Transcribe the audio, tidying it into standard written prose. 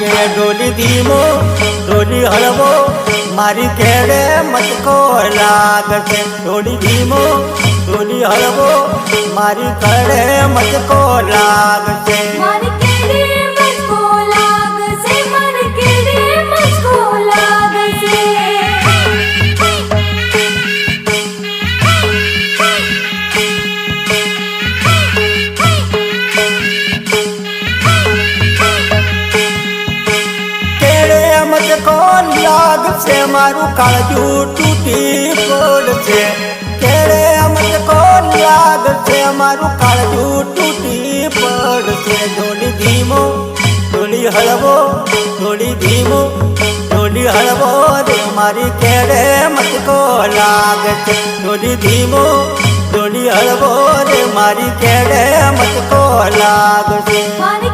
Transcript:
રે ડોલી ધીમો ડોલી હળવો મારી કેડે મટકો લાગશે ડોલી ધીમો ડોલી હળવો મારી કેડે મટકો લાગશે મારી કેડે મટકો લાગશે મારી કેડે મટકો લાગશે મટકો લાગશે મારું કાળજું તૂટી પડશે કેળે મટકો લાગશે મારું કાળજું તૂટી પડશે ડોલી ધીમો ડોલી હળવો ડોલી ધીમો ડોલી હળવો રે મારી કેળે મટકો લાગશે ડોલી ધીમો ડોલી હળવો રે મારી કેળે મટકો લાગશે મારી